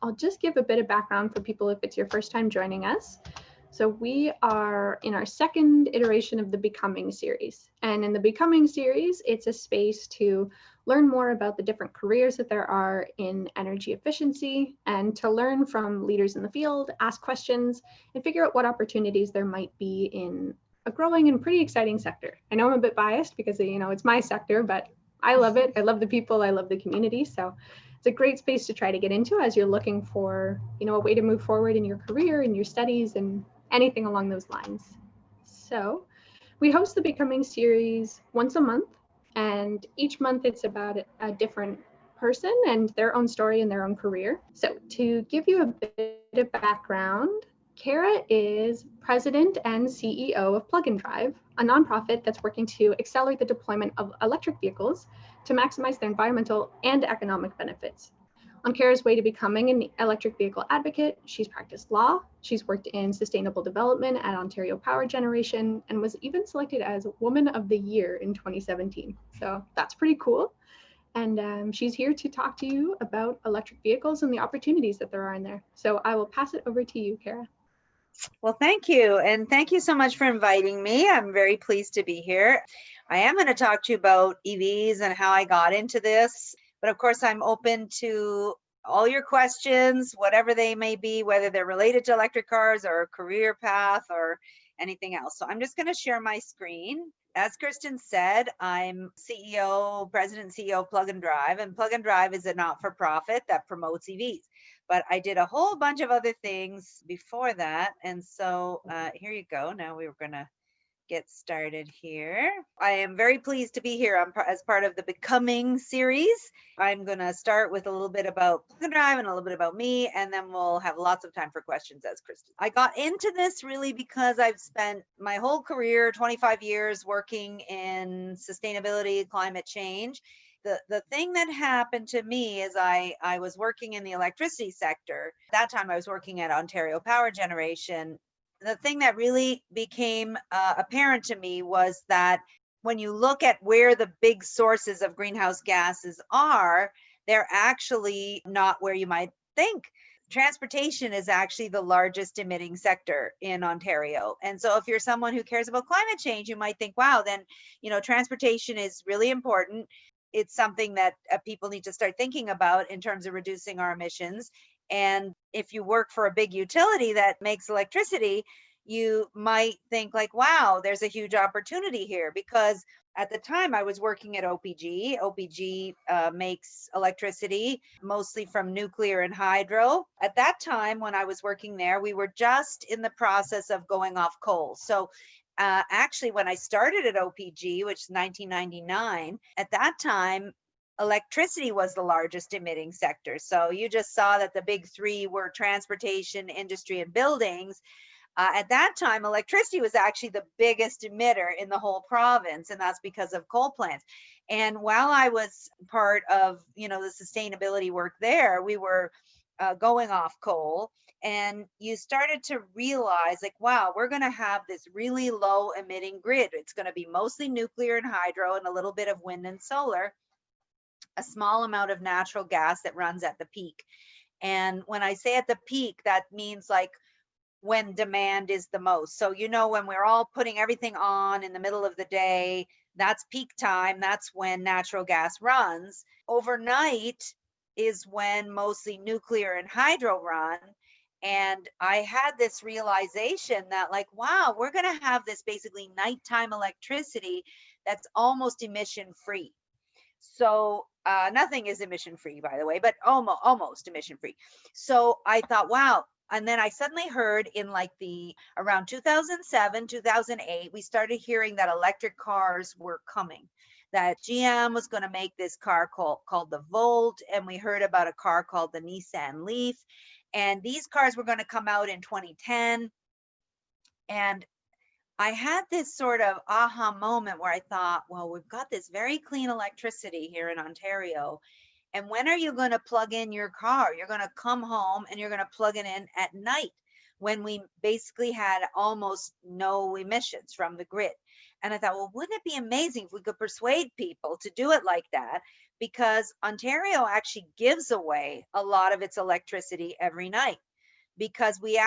I'll just give a bit of background for people if it's your first time joining us. So we are in our second iteration of the Becoming series. And in the Becoming series, it's a space to learn more about the different careers that there are in energy efficiency and to learn from leaders in the field, ask questions, and figure out what opportunities there might be in a growing and pretty exciting sector. I know I'm a bit biased because, it's my sector, but I love it. I love the people. I love the community. So it's a great space to try to get into as you're looking for, a way to move forward in your career, in your studies, and anything along those lines. So we host the Becoming series once a month, and each month it's about a different person and their own story and their own career. So to give you a bit of background, Cara is president and CEO of Plug and Drive, a nonprofit that's working to accelerate the deployment of electric vehicles to maximize their environmental and economic benefits. On Cara's way to becoming an electric vehicle advocate, she's practiced law, she's worked in sustainable development at Ontario Power Generation, and was even selected as Woman of the Year in 2017. So that's pretty cool. And she's here to talk to you about electric vehicles and the opportunities that there are in there. So I will pass it over to you, Cara. Well, thank you. And thank you so much for inviting me. I'm very pleased to be here. I am going to talk to you about EVs and how I got into this. But of course, I'm open to all your questions, whatever they may be, whether they're related to electric cars or career path or anything else. So I'm just going to share my screen. As Kirstin said, I'm president and CEO of Plug and Drive, and Plug and Drive is a not-for-profit that promotes EVs. But I did a whole bunch of other things before that. And so here you go. Now we were going to get started here. I am very pleased to be here as part of the Becoming series. I'm going to start with a little bit about Plug and Drive and a little bit about me, and then we'll have lots of time for questions as Kirstin. I got into this really because I've spent my whole career, 25 years, working in sustainability, climate change. The thing that happened to me is I was working in the electricity sector. At that time, I was working at Ontario Power Generation. The thing that really became apparent to me was that when you look at where the big sources of greenhouse gases are, they're actually not where you might think. Transportation is actually the largest emitting sector in Ontario. And so if you're someone who cares about climate change, you might think, wow, then, transportation is really important. It's something that people need to start thinking about in terms of reducing our emissions. And if you work for a big utility that makes electricity, you might think like, wow, there's a huge opportunity here, because at the time I was working at OPG. OPG makes electricity mostly from nuclear and hydro. At that time, when I was working there, we were just in the process of going off coal. So actually, when I started at OPG, which is 1999, at that time, electricity was the largest emitting sector. So you just saw that the big three were transportation, industry, and buildings. At that time, electricity was actually the biggest emitter in the whole province, and that's because of coal plants. And while I was part of, the sustainability work there, we were going off coal. And you started to realize like, wow, we're going to have this really low emitting grid. It's going to be mostly nuclear and hydro and a little bit of wind and solar, a small amount of natural gas that runs at the peak. And when I say at the peak, that means like when demand is the most. So, when we're all putting everything on in the middle of the day, that's peak time. That's when natural gas runs. Overnight is when mostly nuclear and hydro run. And I had this realization that like, wow, we're going to have this basically nighttime electricity that's almost emission free. So nothing is emission free, by the way, but almost emission free. So I thought, wow. And then I suddenly heard in like around 2007, 2008, we started hearing that electric cars were coming, that GM was going to make this car called the Volt. And we heard about a car called the Nissan Leaf. And these cars were going to come out in 2010. And I had this sort of aha moment where I thought, well, we've got this very clean electricity here in Ontario. And when are you going to plug in your car? You're going to come home and you're going to plug it in at night when we basically had almost no emissions from the grid. And I thought, well, wouldn't it be amazing if we could persuade people to do it like that? Because Ontario actually gives away a lot of its electricity every night, because we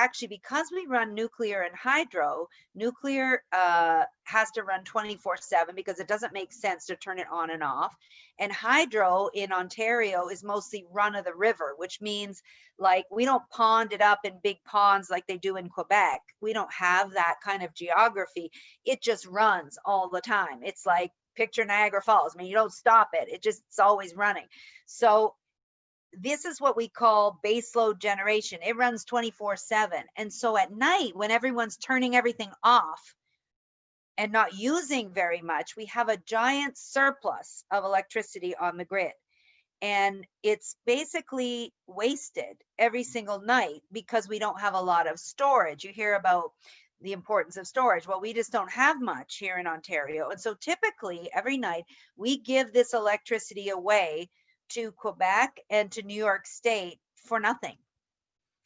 run nuclear and hydro. Nuclear has to run 24/7 because it doesn't make sense to turn it on and off. And hydro in Ontario is mostly run of the river, which means like we don't pond it up in big ponds like they do in Quebec. We don't have that kind of geography. It just runs all the time. It's like picture Niagara Falls. I mean, you don't stop it. It's always running. So this is what we call baseload generation. It runs 24/7. And so at night, when everyone's turning everything off and not using very much, we have a giant surplus of electricity on the grid. And it's basically wasted every single night because we don't have a lot of storage. You hear about the importance of storage. Well, we just don't have much here in Ontario. And so typically every night we give this electricity away to Quebec and to New York State for nothing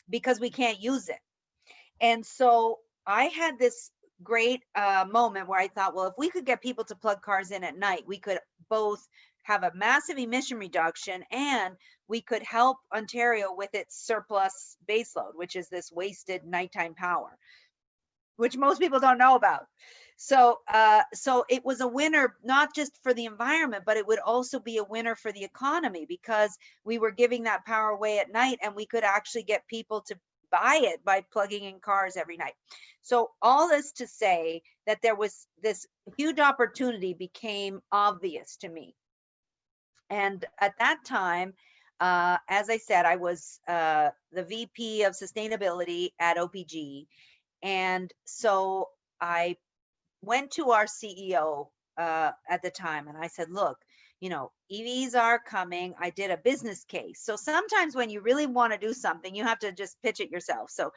because we can't use it. And so I had this great moment where I thought, well, if we could get people to plug cars in at night, we could both have a massive emission reduction and we could help Ontario with its surplus baseload, which is this wasted nighttime power, which most people don't know about. So it was a winner, not just for the environment, but it would also be a winner for the economy because we were giving that power away at night and we could actually get people to buy it by plugging in cars every night. So all this to say that there was this huge opportunity became obvious to me. And at that time, as I said, I was the VP of sustainability at OPG. And so I went to our CEO at the time and I said, look, EVs are coming. I did a business case. So sometimes when you really want to do something, you have to just pitch it yourself. So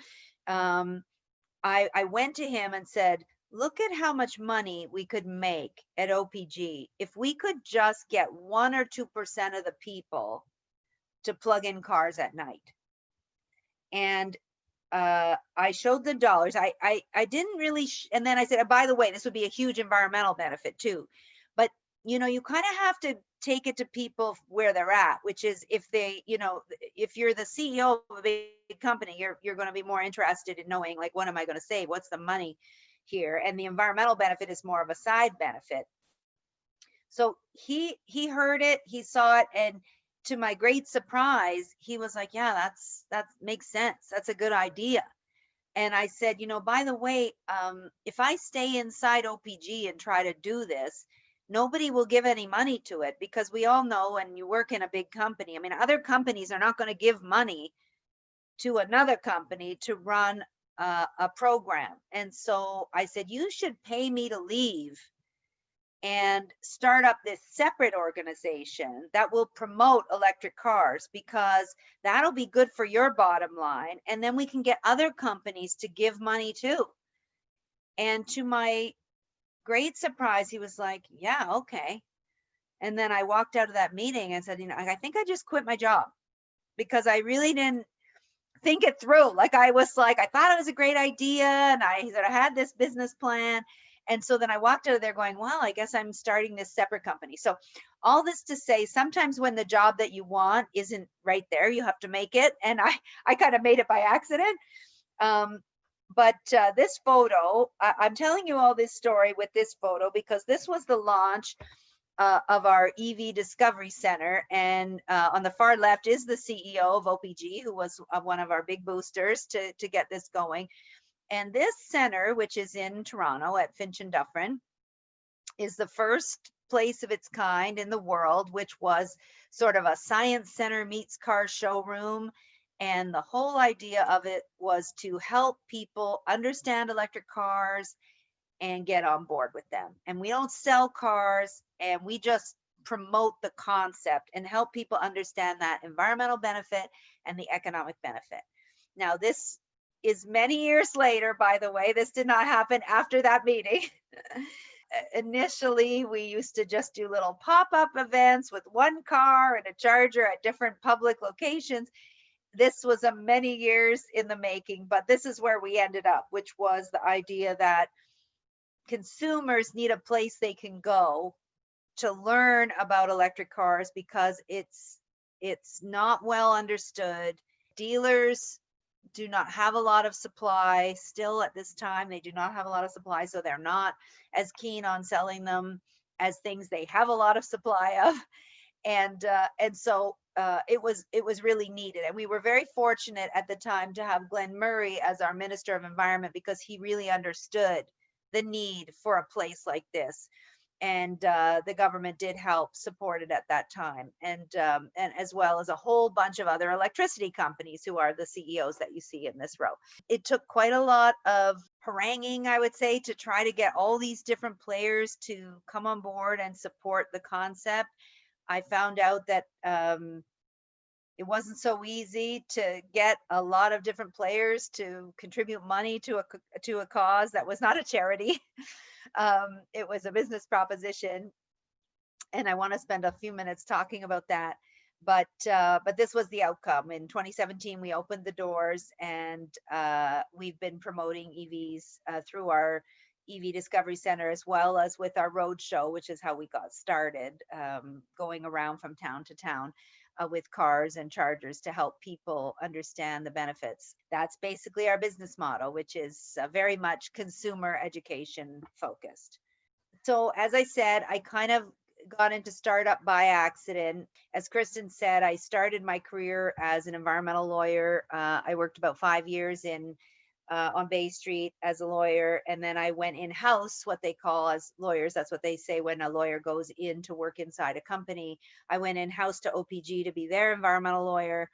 I went to him and said, look at how much money we could make at OPG if we could just get 1 or 2% of the people to plug in cars at night. And I showed the dollars. I didn't really, and then I said, oh, by the way, this would be a huge environmental benefit too. But, you kind of have to take it to people where they're at, which is if they, if you're the CEO of a big company, you're going to be more interested in knowing, like, what am I going to save? What's the money here? And the environmental benefit is more of a side benefit. So he heard it, he saw it, and to my great surprise, he was like, yeah, that makes sense. That's a good idea. And I said, by the way, if I stay inside OPG and try to do this, nobody will give any money to it because we all know when you work in a big company, I mean, other companies are not going to give money to another company to run a program. And so I said, you should pay me to leave and start up this separate organization that will promote electric cars because that'll be good for your bottom line. And then we can get other companies to give money too. And to my great surprise, he was like, yeah, okay. And then I walked out of that meeting and said, I think I just quit my job because I really didn't think it through. Like I thought it was a great idea. And I sort of had this business plan. And so then I walked out of there going, well, I guess I'm starting this separate company. So all this to say, sometimes when the job that you want isn't right there, you have to make it. And I kind of made it by accident. But this photo, I'm telling you all this story with this photo because this was the launch of our EV Discovery Center. And on the far left is the CEO of OPG, who was one of our big boosters to get this going. And this center, which is in Toronto at Finch and Dufferin, is the first place of its kind in the world, which was sort of a science center meets car showroom. And the whole idea of it was to help people understand electric cars and get on board with them. And we don't sell cars, and we just promote the concept and help people understand that environmental benefit and the economic benefit. Now, this is many years later, by the way. This did not happen after that meeting. Initially, we used to just do little pop-up events with one car and a charger at different public locations. This was a many years in the making, but this is where we ended up, which was the idea that consumers need a place they can go to learn about electric cars because it's not well understood. Dealers do not have a lot of supply still at this time. They do not have a lot of supply, so they're not as keen on selling them as things they have a lot of supply of. And so it was really needed, and we were very fortunate at the time to have Glenn Murray as our Minister of Environment, because he really understood the need for a place like this. And the government did help support it at that time, and as well as a whole bunch of other electricity companies who are the CEOs that you see in this row. It took quite a lot of haranguing, I would say, to try to get all these different players to come on board and support the concept. I found out that it wasn't so easy to get a lot of different players to contribute money to a cause that was not a charity. It was a business proposition, and I want to spend a few minutes talking about that. But this was the outcome. In 2017, we opened the doors, and we've been promoting EVs through our EV Discovery Center, as well as with our road show, which is how we got started, going around from town to town with cars and chargers to help people understand the benefits. That's basically our business model, which is very much consumer education focused. So as I said, I kind of got into startup by accident. As Kirstin said, I started my career as an environmental lawyer. I worked about 5 years on Bay Street as a lawyer, and then I went in-house, what they call as lawyers. That's what they say when a lawyer goes in to work inside a company. I went in-house to OPG to be their environmental lawyer,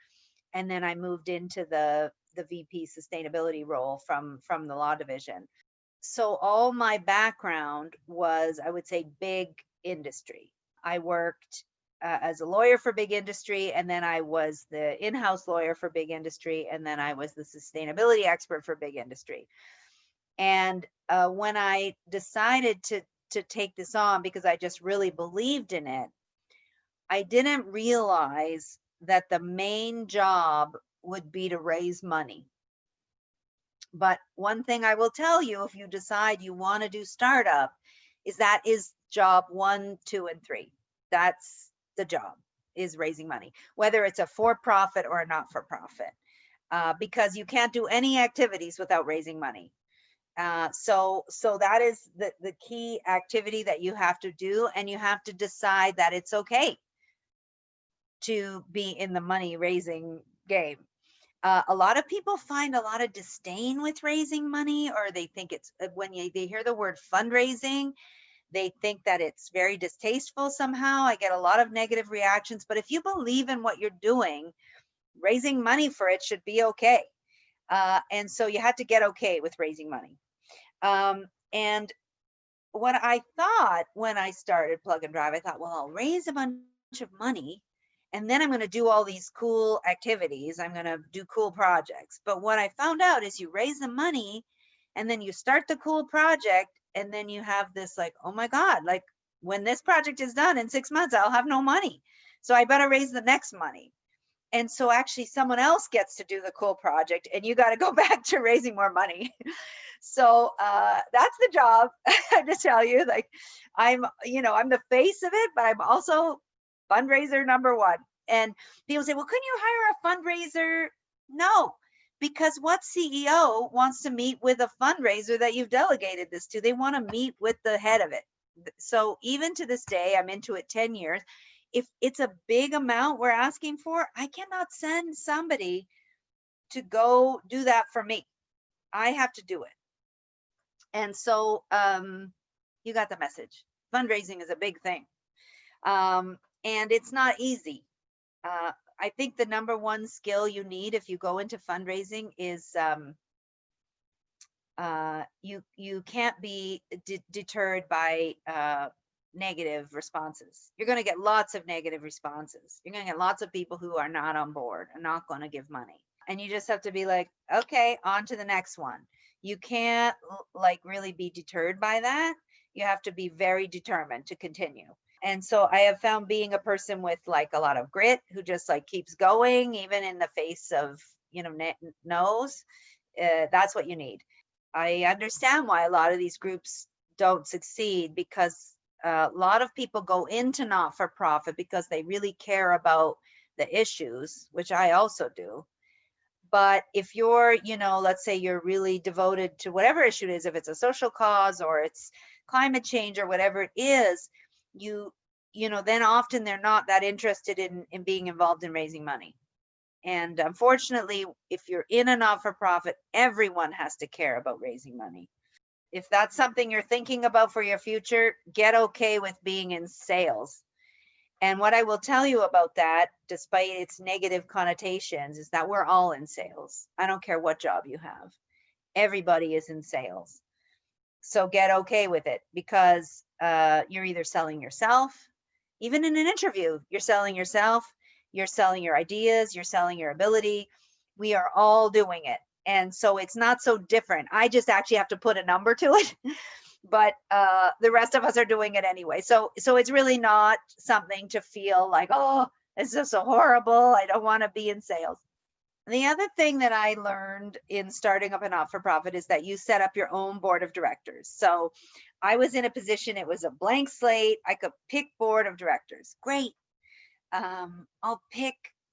and then I moved into the VP sustainability role from the law division. So all my background was, I would say, big industry. I worked as a lawyer for big industry, and then I was the in-house lawyer for big industry, and then I was the sustainability expert for big industry. And when I decided to take this on, because I just really believed in it, I didn't realize that the main job would be to raise money. But one thing I will tell you, if you decide you want to do startup, is that is job 1, 2, and 3. That's the job, is raising money, whether it's a for-profit or a not-for-profit, because you can't do any activities without raising money. So that is the key activity that you have to do, and you have to decide that it's okay to be in the money raising game. A lot of people find a lot of disdain with raising money, or they think it's when they hear the word fundraising, they think that it's very distasteful somehow. I get a lot of negative reactions, but if you believe in what you're doing, raising money for it should be okay. And so you had to get okay with raising money. And what I thought when I started Plug and Drive, I thought, well, I'll raise a bunch of money, and then I'm going to do all these cool activities. I'm going to do cool projects. But what I found out is you raise the money, and then you start the cool project, and then you have this like, oh my God, like when this project is done in 6 months, I'll have no money. So I better raise the next money. And so actually someone else gets to do the cool project, and you got to go back to raising more money. So that's the job. I have to tell you, like I'm the face of it, but I'm also fundraiser number 1. And people say, well, couldn't you hire a fundraiser? No, because what CEO wants to meet with a fundraiser that you've delegated this to? They want to meet with the head of it. So even to this day, I'm into it 10 years. If it's a big amount we're asking for, I cannot send somebody to go do that for me. I have to do it. And so you got the message. Fundraising is a big thing. And it's not easy. I think the number 1 skill you need if you go into fundraising is you can't be deterred by negative responses. You're going to get lots of negative responses. You're going to get lots of people who are not on board and not going to give money. And you just have to be like, okay, on to the next one. You can't like really be deterred by that. You have to be very determined to continue. And so I have found being a person with like a lot of grit, who just like keeps going, even in the face of, no's, that's what you need. I understand why a lot of these groups don't succeed, because a lot of people go into not-for-profit because they really care about the issues, which I also do. But if you're, let's say you're really devoted to whatever issue it is, if it's a social cause or it's climate change or whatever it is, then often they're not that interested in being involved in raising money. And unfortunately, if you're in a not-for-profit, everyone has to care about raising money. If that's something you're thinking about for your future, get okay with being in sales. And what I will tell you about that, despite its negative connotations, is that we're all in sales. I don't care what job you have. Everybody is in sales. So get okay with it, because you're either selling yourself, even in an interview, you're selling yourself, you're selling your ideas, you're selling your ability. We are all doing it. And so it's not so different. I just actually have to put a number to it. But the rest of us are doing it anyway. So it's really not something to feel like, oh, this is so horrible, I don't want to be in sales. And the other thing that I learned in starting up a not-for-profit is that you set up your own board of directors. So I was in a position, it was a blank slate. I could pick board of directors. Great.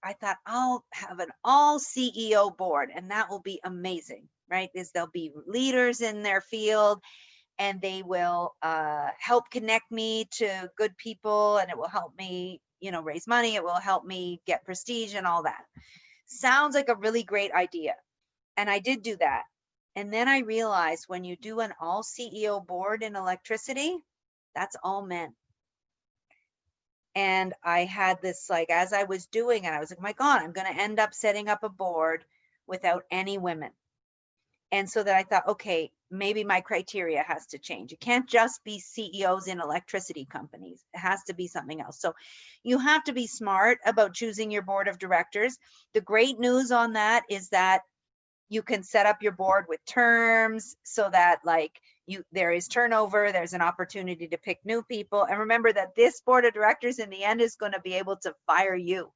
I thought I'll have an all CEO board, and that will be amazing, right? There'll be leaders in their field, and they will help connect me to good people, and it will help me, raise money. It will help me get prestige and all that. Sounds like a really great idea. And I did do that. And then I realized when you do an all CEO board in electricity, that's all men. And I had this, like, as I was doing it, I was like, my God, I'm going to end up setting up a board without any women. And so that I thought, okay, maybe my criteria has to change. It can't just be CEOs in electricity companies. It has to be something else. So you have to be smart about choosing your board of directors. The great news on that is that you can set up your board with terms so that there is turnover, there's an opportunity to pick new people. And remember that this board of directors in the end is going to be able to fire you.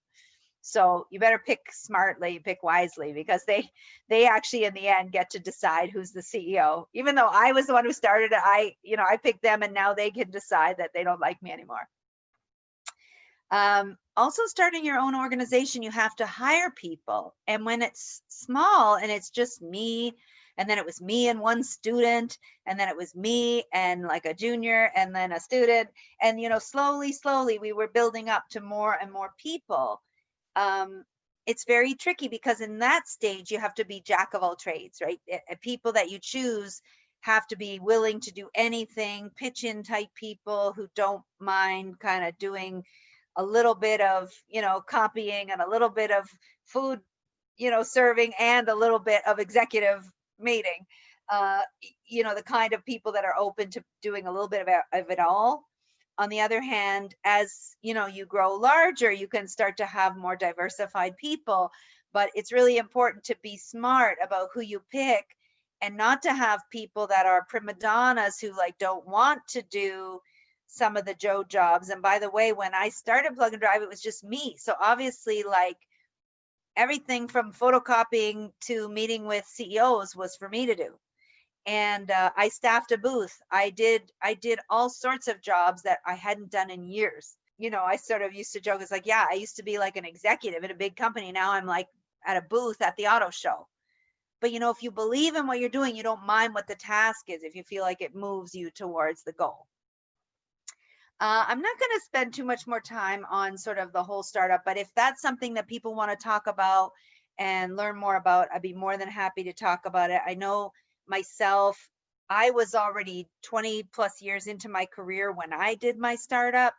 So you better pick smartly, pick wisely, because they actually in the end get to decide who's the CEO. Even though I was the one who started it, I picked them, and now they can decide that they don't like me anymore. Also, starting your own organization, you have to hire people. And when it's small and it's just me, and then it was me and one student, and then it was me and like a junior, and then a student, and slowly we were building up to more and more people. It's very tricky, because in that stage you have to be jack of all trades, right? People that you choose have to be willing to do anything, pitch in type people who don't mind kind of doing a little bit of copying and a little bit of food serving and a little bit of executive meeting, the kind of people that are open to doing a little bit of it all. On the other hand, as you grow larger, you can start to have more diversified people, but it's really important to be smart about who you pick, and not to have people that are prima donnas who don't want to do some of the Joe jobs. And by the way, when I started Plug and Drive, it was just me. So obviously, everything from photocopying to meeting with CEOs was for me to do. And I staffed a booth. I did all sorts of jobs that I hadn't done in years. I sort of used to joke, it's like, yeah, I used to be like an executive at a big company. Now I'm like at a booth at the auto show. But if you believe in what you're doing, you don't mind what the task is if you feel like it moves you towards the goal. I'm not going to spend too much more time on sort of the whole startup, but if that's something that people want to talk about and learn more about, I'd be more than happy to talk about it. I know myself, I was already 20 plus years into my career when I did my startup.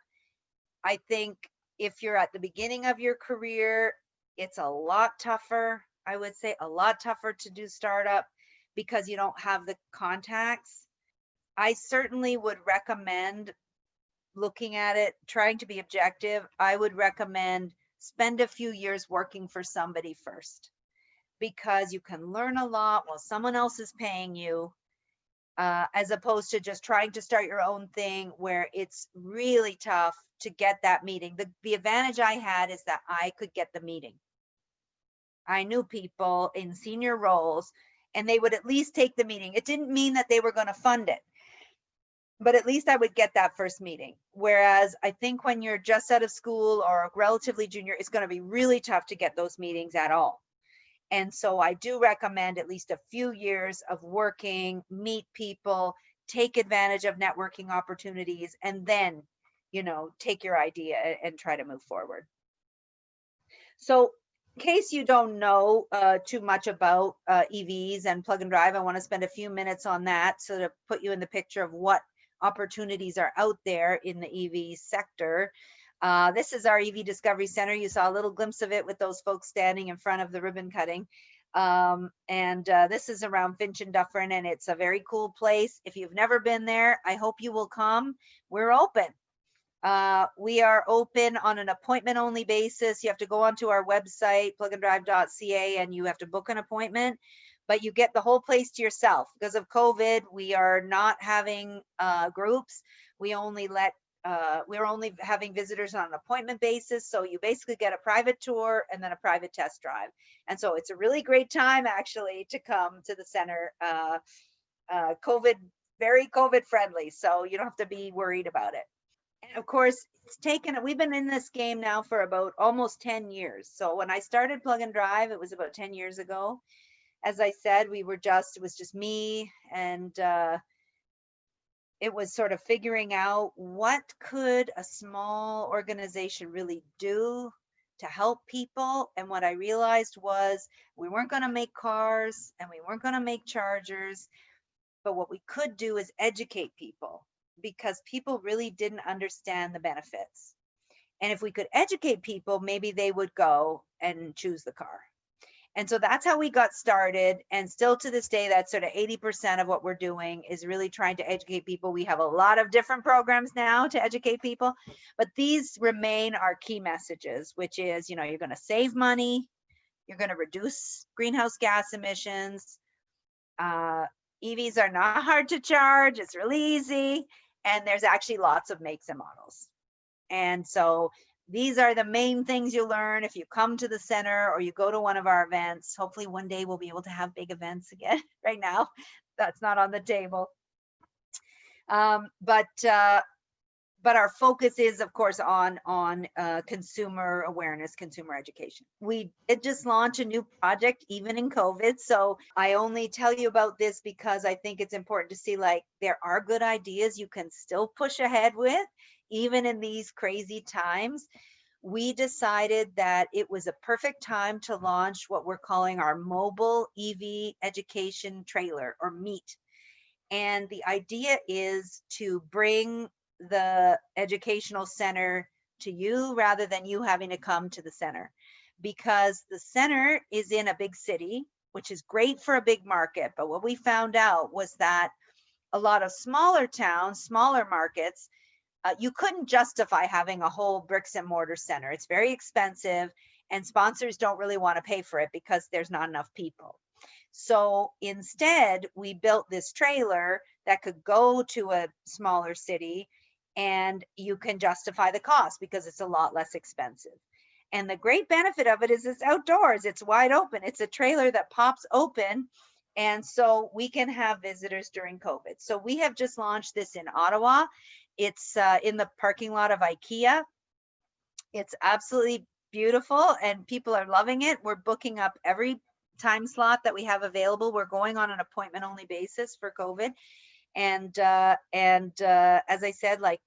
I think if you're at the beginning of your career, it's a lot tougher. I would say a lot tougher to do startup because you don't have the contacts. I certainly would recommend looking at it, trying to be objective. I would recommend spend a few years working for somebody first, because you can learn a lot while someone else is paying you, as opposed to just trying to start your own thing where it's really tough to get that meeting. The advantage I had is that I could get the meeting. I knew people in senior roles, and they would at least take the meeting. It didn't mean that they were going to fund it. but at least I would get that first meeting. Whereas I think when you're just out of school or relatively junior, it's going to be really tough to get those meetings at all. And so I do recommend at least a few years of working, meet people, take advantage of networking opportunities, and then, take your idea and try to move forward. So in case you don't know too much about EVs and plug and drive, I want to spend a few minutes on that, so to put you in the picture of what opportunities are out there in the EV sector. This is our EV Discovery Center. You saw a little glimpse of it with those folks standing in front of the ribbon cutting. This is around Finch and Dufferin, and it's a very cool place. If you've never been there, I hope you will come. We're open. We are open on an appointment only basis. You have to go onto our website, pluganddrive.ca, and you have to book an appointment, but you get the whole place to yourself. Because of COVID, we are not having groups. We're only having visitors on an appointment basis. So you basically get a private tour and then a private test drive. And so it's a really great time actually to come to the center. Very COVID friendly. So you don't have to be worried about it. And of course, we've been in this game now for about almost 10 years. So when I started Plug and Drive, it was about 10 years ago. As I said, it was just me, and it was sort of figuring out what could a small organization really do to help people. And what I realized was we weren't going to make cars and we weren't going to make chargers, but what we could do is educate people, because people really didn't understand the benefits. And if we could educate people, maybe they would go and choose the car. And so that's how we got started. And still to this day, that's sort of 80% of what we're doing is really trying to educate people. We have a lot of different programs now to educate people, but these remain our key messages, which is, you're going to save money, you're going to reduce greenhouse gas emissions. EVs are not hard to charge. It's really easy. And there's actually lots of makes and models. And so these are the main things you learn if you come to the center or you go to one of our events. Hopefully one day we'll be able to have big events again. Right now, that's not on the table. But our focus is, of course, on consumer awareness, consumer education. We did just launch a new project, even in COVID. So I only tell you about this because I think it's important to see, like, there are good ideas you can still push ahead with, even in these crazy times. We decided that it was a perfect time to launch what we're calling our mobile EV education trailer, or MEET. And the idea is to bring the educational center to you rather than you having to come to the center, because the center is in a big city, which is great for a big market. But what we found out was that a lot of smaller towns, smaller markets, you couldn't justify having a whole bricks and mortar center. It's very expensive, and sponsors don't really want to pay for it because there's not enough people. So instead, we built this trailer that could go to a smaller city, and you can justify the cost because it's a lot less expensive. And the great benefit of it is it's outdoors, it's wide open. It's a trailer that pops open. And so we can have visitors during COVID. So we have just launched this in Ottawa. It's in the parking lot of IKEA. It's absolutely beautiful and people are loving it. We're booking up every time slot that we have available. We're going on an appointment only basis for COVID. And as I said, like,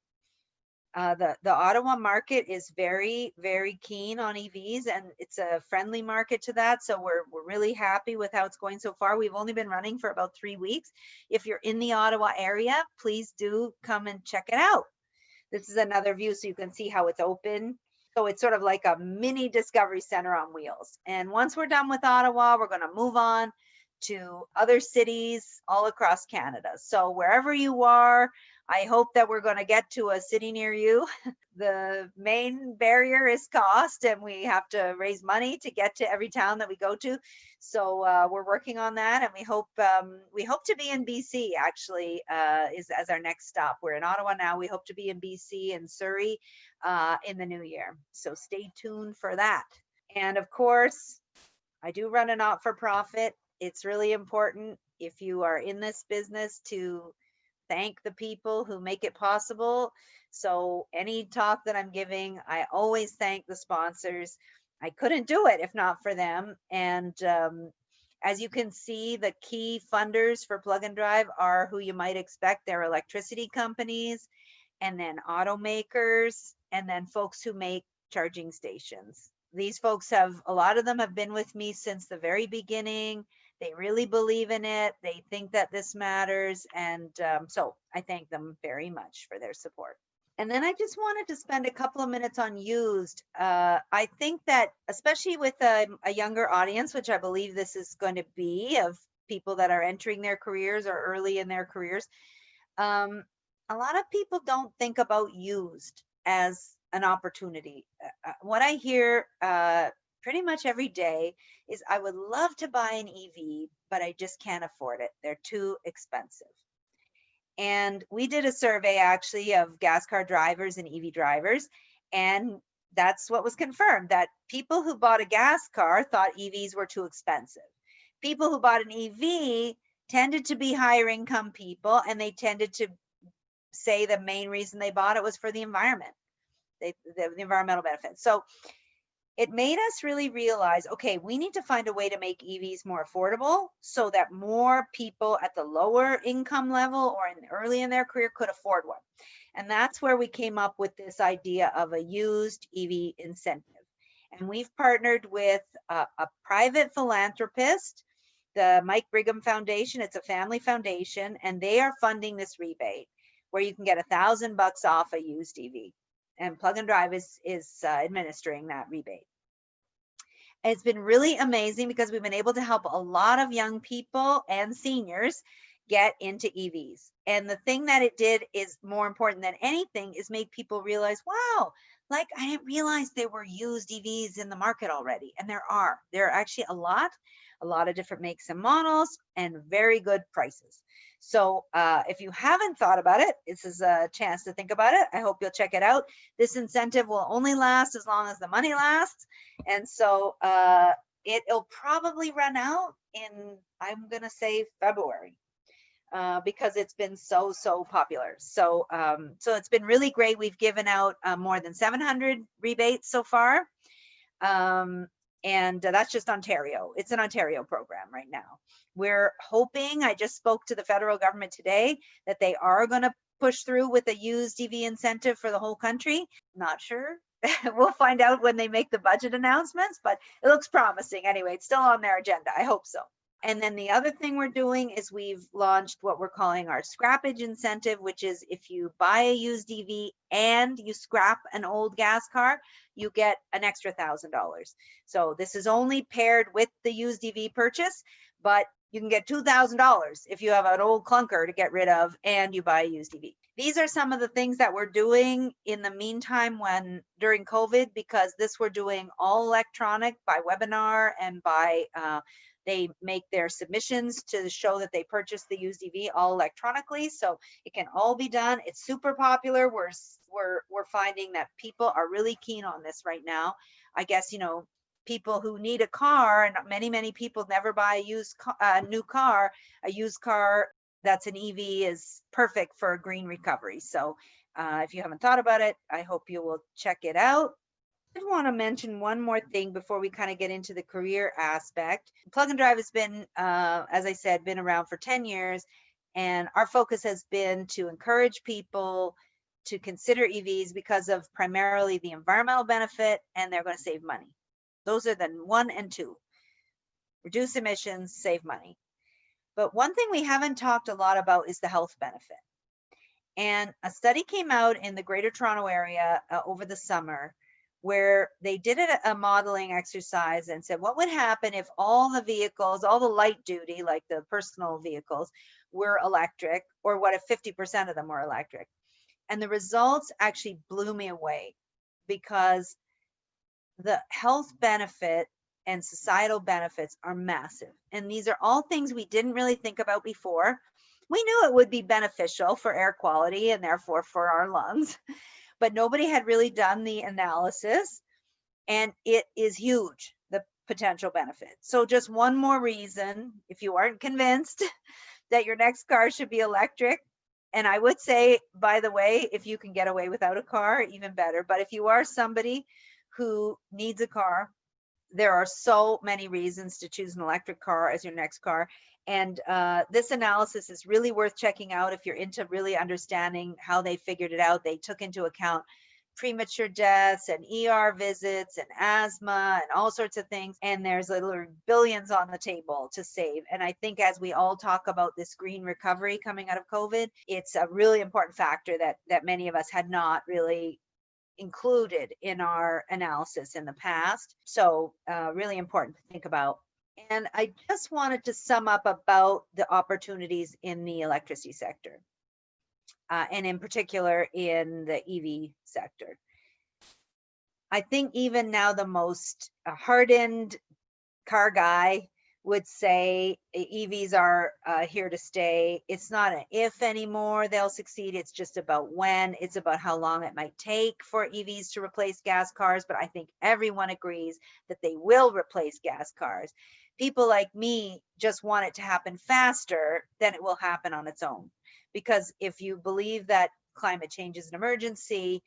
the Ottawa market is very, very keen on EVs, and it's a friendly market to that. So we're really happy with how it's going so far. We've only been running for about 3 weeks. If you're in the Ottawa area, please do come and check it out. This is another view so you can see how it's open. So it's sort of like a mini Discovery Center on wheels. And once we're done with Ottawa, we're going to move on to other cities all across Canada. So wherever you are, I hope that we're going to get to a city near you. The main barrier is cost, and we have to raise money to get to every town that we go to. So we're working on that, and we hope to be in BC actually is as our next stop. We're in Ottawa now. We hope to be in BC and Surrey in the new year. So stay tuned for that. And of course, I do run a not-for-profit. It's really important if you are in this business to thank the people who make it possible. So any talk that I'm giving, I always thank the sponsors. I couldn't do it if not for them. And as you can see, the key funders for Plug and Drive are who you might expect. They're electricity companies, and then automakers, and then folks who make charging stations. These folks a lot of them have been with me since the very beginning. They really believe in it. They think that this matters. And so I thank them very much for their support. And then I just wanted to spend a couple of minutes on used. I think that especially with a younger audience, which I believe this is going to be, of people that are entering their careers or early in their careers, a lot of people don't think about used as an opportunity. What I hear pretty much every day is, I would love to buy an EV, but I just can't afford it. They're too expensive. And we did a survey actually of gas car drivers and EV drivers, and that's what was confirmed, that people who bought a gas car thought EVs were too expensive. People who bought an EV tended to be higher income people, and they tended to say the main reason they bought it was for the environment, the environmental benefits. So it made us really realize, okay, we need to find a way to make EVs more affordable so that more people at the lower income level or early in their career could afford one. And that's where we came up with this idea of a used EV incentive. And we've partnered with a private philanthropist, the Mike Brigham Foundation. It's a family foundation, and they are funding this rebate where you can get $1,000 off a used EV. And Plug and Drive is administering that rebate. It's been really amazing because we've been able to help a lot of young people and seniors get into EVs. And the thing that it did is more important than anything is make people realize, wow, like I didn't realize there were used EVs in the market already. And there are actually a lot of different makes and models and very good prices. So if you haven't thought about it, this is a chance to think about it. I hope you'll check it out. This incentive will only last as long as the money lasts. And so it'll probably run out in, I'm going to say, February. Because it's been so popular. So it's been really great. We've given out more than 700 rebates so far. And that's just Ontario. It's an Ontario program right now. We're hoping, I just spoke to the federal government today, that they are going to push through with a used EV incentive for the whole country. Not sure. We'll find out when they make the budget announcements, but it looks promising. Anyway, it's still on their agenda. I hope so. And then the other thing we're doing is we've launched what we're calling our Scrappage incentive, which is if you buy a used EV and you scrap an old gas car, you get an extra $1,000. So this is only paired with the used EV purchase, but you can get $2,000 if you have an old clunker to get rid of and you buy a used EV. These are some of the things that we're doing in the meantime during COVID, because this we're doing all electronic by webinar and by they make their submissions to show that they purchased the used EV all electronically, so it can all be done. It's super popular. We're finding that people are really keen on this right now. I guess, you know, people who need a car, and many people never buy a new car. A used car that's an EV is perfect for green recovery. So if you haven't thought about it, I hope you will check it out. I want to mention one more thing before we kind of get into the career aspect. Plug and Drive has been, as I said, been around for 10 years, and our focus has been to encourage people to consider EVs because of primarily the environmental benefit, and they're going to save money. Those are the 1 and 2. Reduce emissions, save money. But one thing we haven't talked a lot about is the health benefit. And a study came out in the Greater Toronto area over the summer, where they did a modeling exercise and said, what would happen if all the vehicles, all the light duty, like the personal vehicles, were electric, or what if 50% of them were electric? And the results actually blew me away, because the health benefit and societal benefits are massive. And these are all things we didn't really think about before. We knew it would be beneficial for air quality and therefore for our lungs, but nobody had really done the analysis, and it is huge, the potential benefit. So just one more reason, if you aren't convinced that your next car should be electric, And I would say, by the way, if you can get away without a car, even better. But if you are somebody who needs a car, there are so many reasons to choose an electric car as your next car. And this analysis is really worth checking out if you're into really understanding how they figured it out. They took into account premature deaths and ER visits and asthma and all sorts of things. And there's literally billions on the table to save. And I think as we all talk about this green recovery coming out of COVID, it's a really important factor that many of us had not really included in our analysis in the past. So really important to think about. And I just wanted to sum up about the opportunities in the electricity sector, and in particular in the EV sector. I think even now the most hardened car guy would say EVs are here to stay. It's not an if anymore they'll succeed. It's just about when. It's about how long it might take for EVs to replace gas cars. But I think everyone agrees that they will replace gas cars. People like me just want it to happen faster than it will happen on its own. Because if you believe that climate change is an emergency,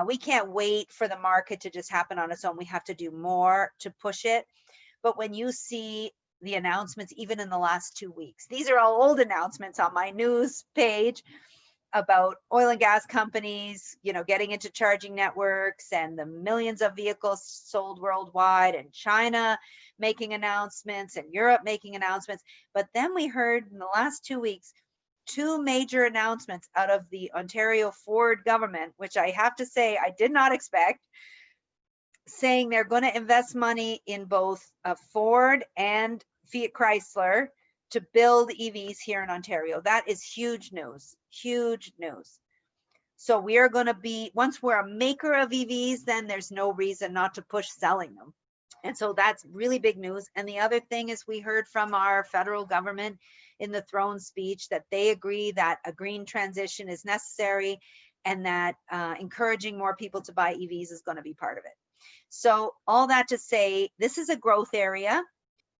we can't wait for the market to just happen on its own. We have to do more to push it. But when you see the announcements, even in the last 2 weeks, these are all old announcements on my news page about oil and gas companies, getting into charging networks and the millions of vehicles sold worldwide, and China making announcements and Europe making announcements. But then we heard in the last 2 weeks, 2 major announcements out of the Ontario Ford government, which I have to say I did not expect, saying they're going to invest money in both Ford and Fiat Chrysler to build EVs here in Ontario. That is huge news, huge news. So we are going to be, once we're a maker of EVs, then there's no reason not to push selling them. And so that's really big news. And the other thing is we heard from our federal government in the throne speech that they agree that a green transition is necessary, and that encouraging more people to buy EVs is going to be part of it. So all that to say, this is a growth area.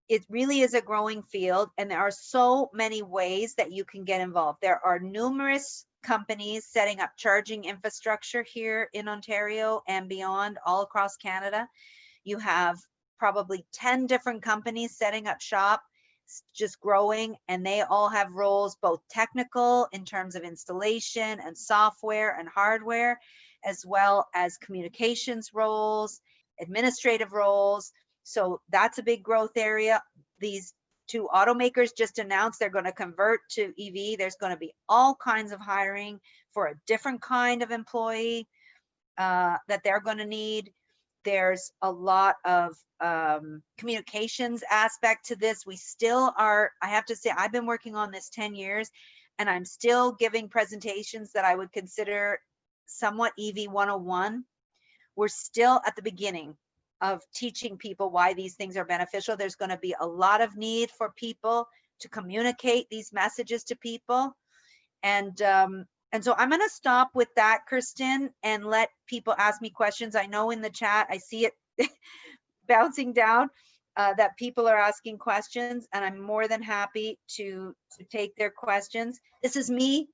It really is a growing field, and there are so many ways that you can get involved. There are numerous companies setting up charging infrastructure here in Ontario and beyond, all across Canada. You have probably 10 different companies setting up shop, just growing, and they all have roles, both technical in terms of installation and software and hardware, as well as communications roles, administrative roles. So that's a big growth area. These 2 automakers just announced they're going to convert to EV. There's going to be all kinds of hiring for a different kind of employee that they're going to need. There's a lot of communications aspect to this. We still are, I have to say, I've been working on this 10 years, and I'm still giving presentations that I would consider somewhat EV 101. We're still at the beginning of teaching people why these things are beneficial. There's going to be a lot of need for people to communicate these messages to people. And so I'm going to stop with that, Kirstin, and let people ask me questions. I know in the chat, I see it bouncing down, that people are asking questions, and I'm more than happy to take their questions. This is me.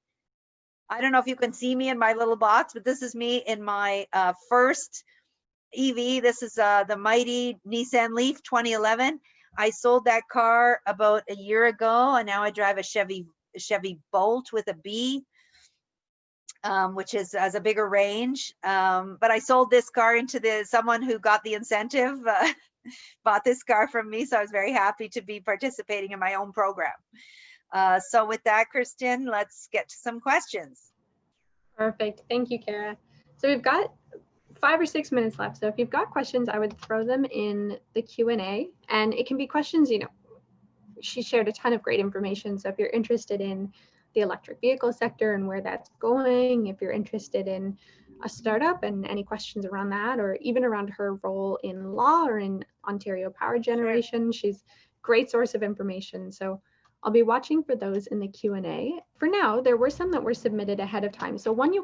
I don't know if you can see me in my little box, but this is me in my first EV. This is the mighty Nissan Leaf 2011. I sold that car about a year ago, and now I drive a Chevy Bolt with a B, which has a bigger range. But I sold this car into someone who got the incentive, bought this car from me. So I was very happy to be participating in my own program. So with that, Kirstin, let's get to some questions. Perfect. Thank you, Cara. So we've got 5 or 6 minutes left. So if you've got questions, I would throw them in the Q&A, and it can be questions, she shared a ton of great information. So if you're interested in the electric vehicle sector and where that's going, if you're interested in a startup and any questions around that, or even around her role in law or in Ontario power generation, she's a great source of information. So I'll be watching for those in the Q&A. For now, there were some that were submitted ahead of time. So one, you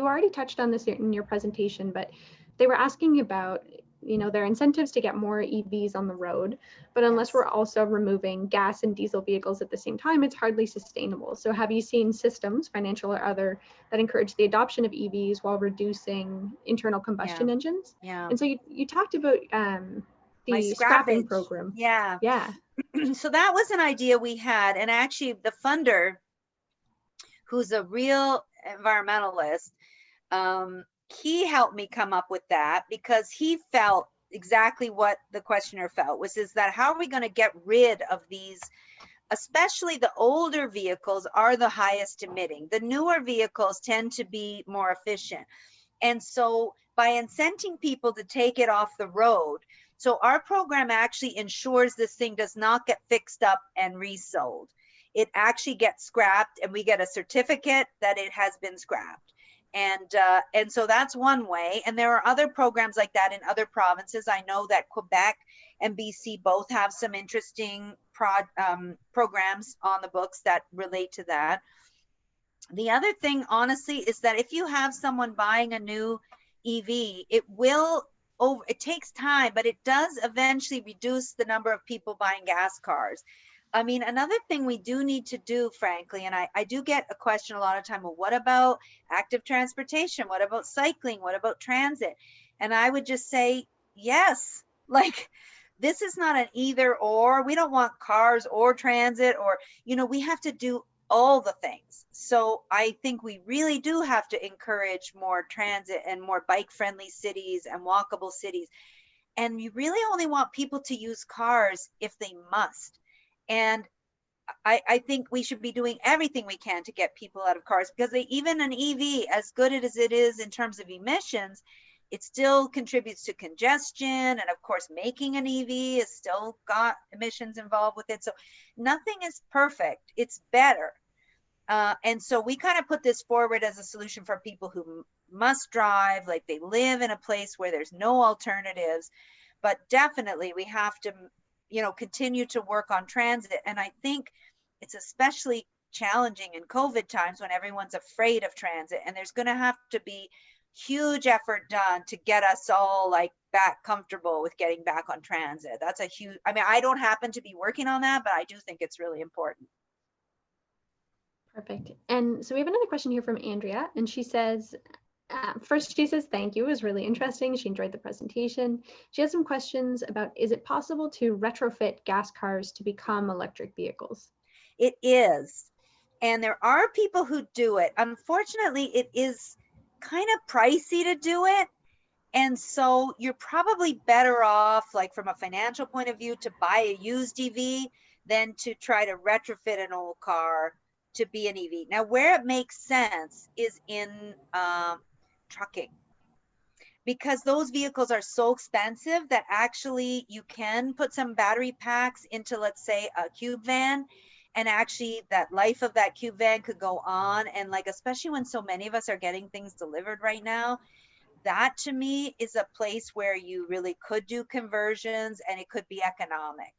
already touched on this in your presentation, but they were asking about there are incentives to get more EVs on the road, but unless we're also removing gas and diesel vehicles at the same time, it's hardly sustainable. So have you seen systems, financial or other, that encourage the adoption of EVs while reducing internal combustion engines? Yeah. And so you talked about the scrapping program. Yeah. Yeah. So that was an idea we had. And actually the funder, who's a real environmentalist, he helped me come up with that, because he felt exactly what the questioner felt, is that how are we going to get rid of these, especially the older vehicles are the highest emitting. The newer vehicles tend to be more efficient. And so by incenting people to take it off the road, so our program actually ensures this thing does not get fixed up and resold. It actually gets scrapped, and we get a certificate that it has been scrapped. And so that's one way. And there are other programs like that in other provinces. I know that Quebec and BC both have some interesting programs on the books that relate to that. The other thing, honestly, is that if you have someone buying a new EV, it takes time, but it does eventually reduce the number of people buying gas cars. I mean, another thing we do need to do, frankly, and I do get a question a lot of time, well, what about active transportation? What about cycling? What about transit? And I would just say, yes, like, this is not an either or. We don't want cars or transit, or, we have to do all the things. So I think we really do have to encourage more transit and more bike friendly cities and walkable cities. And you really only want people to use cars if they must. And I think we should be doing everything we can to get people out of cars, because even an EV, as good as it is in terms of emissions, it still contributes to congestion. And of course, making an EV is still got emissions involved with it. So nothing is perfect. It's better. And so we kind of put this forward as a solution for people who must drive, like they live in a place where there's no alternatives. But definitely we have to continue to work on transit. And I think it's especially challenging in COVID times when everyone's afraid of transit, and there's going to have to be huge effort done to get us all back comfortable with getting back on transit. That's a huge, I don't happen to be working on that, but I do think it's really important. Perfect. And so we have another question here from Andrea, and she says, first, she says, thank you. It was really interesting. She enjoyed the presentation. She has some questions about, is it possible to retrofit gas cars to become electric vehicles? It is. And there are people who do it. Unfortunately, it is kind of pricey to do it. And so you're probably better off, from a financial point of view, to buy a used EV than to try to retrofit an old car to be an EV. Now, where it makes sense is in trucking, because those vehicles are so expensive that actually you can put some battery packs into, let's say, a cube van, and actually that life of that cube van could go on. And especially when so many of us are getting things delivered right now, that to me is a place where you really could do conversions and it could be economic.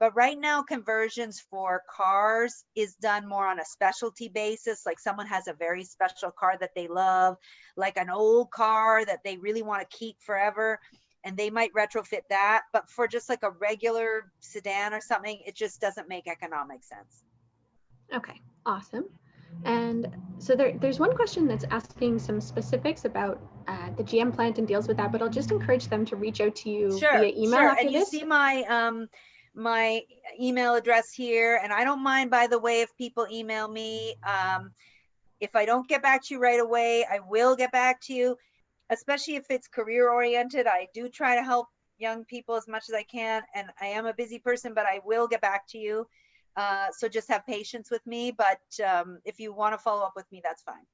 But right now, conversions for cars is done more on a specialty basis. Like someone has a very special car that they love, like an old car that they really want to keep forever, and they might retrofit that. But for just a regular sedan or something, it just doesn't make economic sense. Okay, awesome. And so there's one question that's asking some specifics about the GM plant and deals with that, but I'll just encourage them to reach out to you via email after and this. You see my email address here, and I don't mind, by the way, if people email me. If I don't get back to you right away, I will get back to you, especially if it's career oriented. I do try to help young people as much as I can, and I am a busy person, but I will get back to you. So just have patience with me, but if you want to follow up with me, that's fine.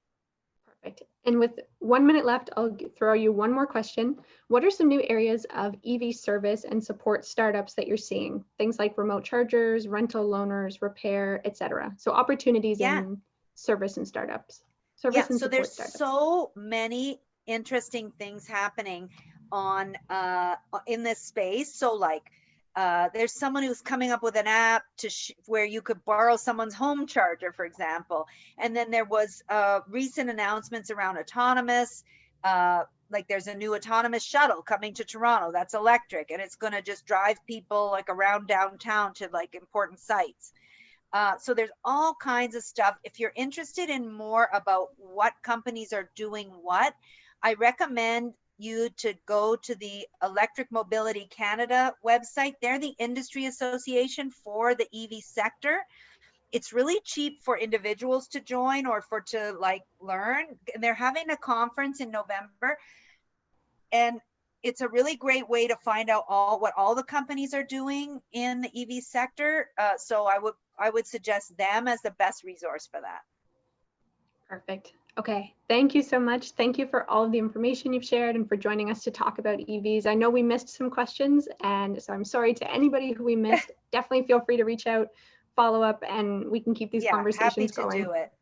Perfect. And with 1 minute left, I'll throw you one more question. What are some new areas of EV service and support startups that you're seeing? Things like remote chargers, rental loaners, repair, etc. So opportunities in service and startups. So there's so many interesting things happening on in this space. So there's someone who's coming up with an app where you could borrow someone's home charger, for example. And then there was recent announcements around autonomous like there's a new autonomous shuttle coming to Toronto that's electric, and it's going to just drive people like around downtown to like important sites. So there's all kinds of stuff. If you're interested in more about what companies are doing what, I recommend you to go to the Electric Mobility Canada website. They're the industry association for the EV sector. It's really cheap for individuals to join or for to like learn. And they're having a conference in November. And it's a really great way to find out what all the companies are doing in the EV sector. So I would suggest them as the best resource for that. Perfect. Okay, thank you so much. Thank you for all of the information you've shared and for joining us to talk about EVs. I know we missed some questions, and so I'm sorry to anybody who we missed. Definitely feel free to reach out, follow up, and we can keep these conversations going. Happy to do it.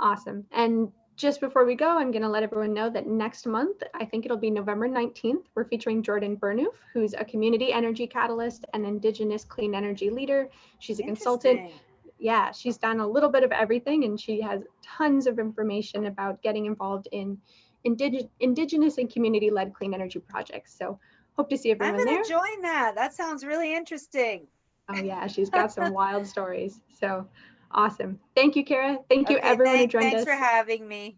Awesome. And just before we go, I'm going to let everyone know that next month, I think it'll be November 19th, we're featuring Jordan Burnoof, who's a community energy catalyst and Indigenous clean energy leader. She's a consultant. Yeah, she's done a little bit of everything, and she has tons of information about getting involved in Indigenous and community-led clean energy projects. So hope to see everyone there. I'm going to join that. That sounds really interesting. Oh yeah, she's got some wild stories. So awesome. Thank you, Cara. Thank you everyone who joined us. Thanks for having me.